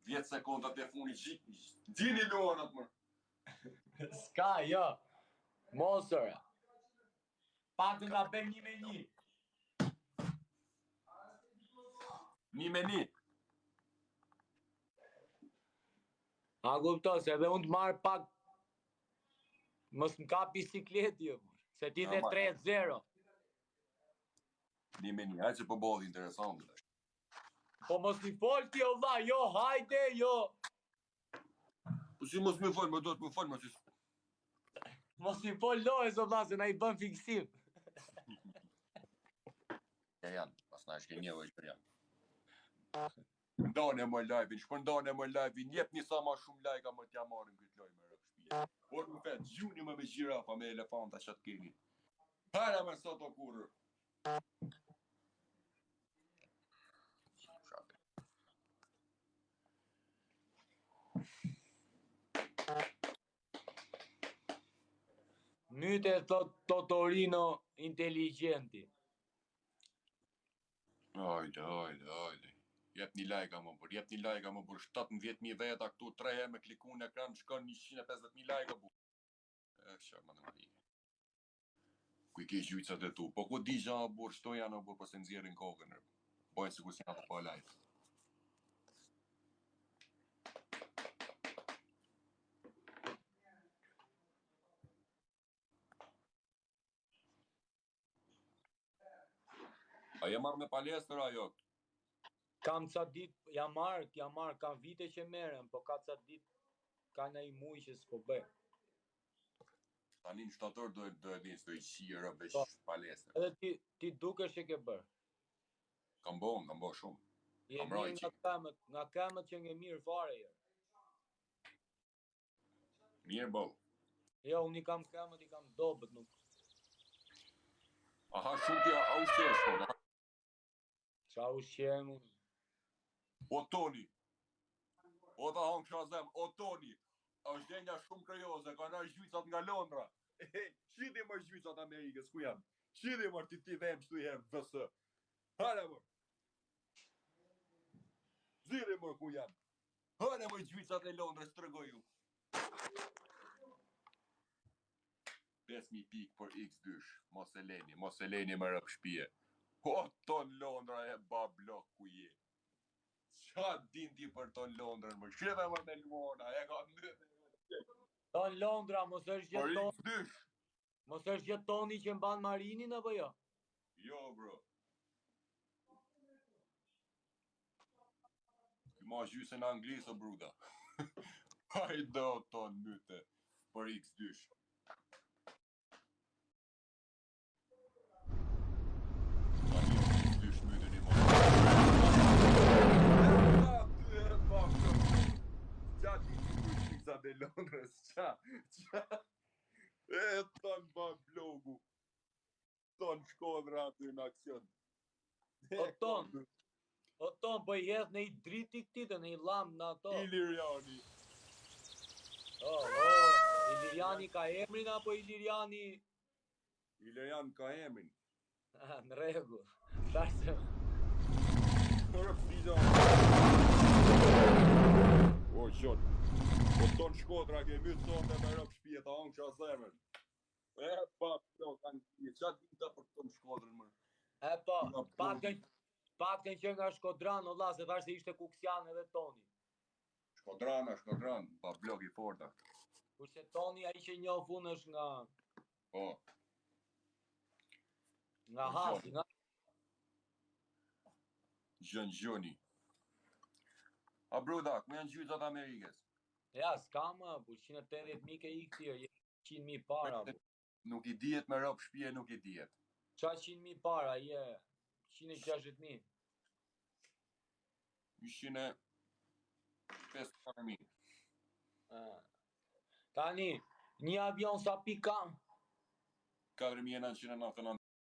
10 sekonda të funit gjini luanat më. S'ka, jo. Mosër. Pak nga bëjmë 1-1. 1-1. A kupto, se edhe unë të marrë pak mos më ka bisikleti jo, se ti dhe 3-0. 1-1, hajtë që po bodhi interesant. Po mos mi fol ti o vlla, jo, hajde, jo. Po si mos mi fol, më do të më fol, më që... Mos mi fol lojës o vlla, se na i bën fiksim. Ja janë, pas na është ke një vëjtë për janë. Ndone më live-in, shpëndone më live-in, jep një sa ma shumë like-a më t'ja marrin këtë loj me rëp shpije. Por më fet, gjuni më me gjirafa, me elefanta që të keni. Hara me sot o kurër. Myte thot Totorino inteligenti. Hajde. Jep një like-a më bër, 17.000 veta këtu, 3 me kliku në ekran, shkon 150.000 like-a bu. Shak më në marike. Ku i ke gjujcat e tu, po ku di gja o bur, shto janë o bur, po se nëzjerin kokën, bojnë si ku si nga të pa live. A je marrë me palestër ajo? Kam ca dit, jam marrë, kam vite që merrem, po ka ca dit, ka në i muj që s'po bëj. Tani në shtator do e nis, do i qira veç palestër. Edhe ti dukesh që ke bërë. Kam bo shumë. Je mirë nga këmët që nge mirë fare jo. Mirë bo. Jo, unë i kam këmët, i kam dobët, nuk. Aha, shumë tja, a ushqesh, po, da? Qa ushqem unë? O Toni, o da hongë shazem, o Toni, është denja shumë krejoze, ka na gjycat nga Londra. Qidi më gjycat Amerikës, ku janë? Qidi më ti dhem shtu i herë vësë. Hane më. Ziri më ku janë. Hane më gjycat e Londrës, të rëgoj ju. 5.000 pikë për X2, mos e leni më rëp shpije. O, ton Londra e ba blok ku je. Qa din ti për ton Londrën, më shqive më me luona, e ka në... Ton Londra, mos është Për gjithë X2. Mos është gjithë Toni që mban Marinin, apo jo? Jo, bro. Ky ma gjysën anglisë, o bruda. Hajdo ton myte për X2. Dhe Londrës, qa? E ton ba blogu. Ton Shkodra aty në aksion. O ton, po i hedh në i driti këtite, në i lam në ato. Iliriani. Iliriani ka emrin, apo Iliriani... Ilirian ka emrin. Në rregull. Thashtë... Kërë pida. O, qënë. Po ton Shkodra ke mytë sonde me rëp shpije ta onë që a zemën. E pa, kanë një qatë dita për ton Shkodrën më. E po, pakën që nga Shkodran, o la, se thash se ishte Kuksian edhe Toni. Shkodran, pa blok i forta. Kurse Toni a ishe një fun është nga... Po. Nga Hasi, nga... Gjoni. A bruda, ku janë gjyzat Amerikës? Ja, s'ka më, bu 180.000 ke i këtirë, 100.000 para. Nuk i dihet me rëp shpije, nuk i dihet. Qa 100.000 para, je 160.000. 150.000. Tani, një avion sa pi kam? 4.999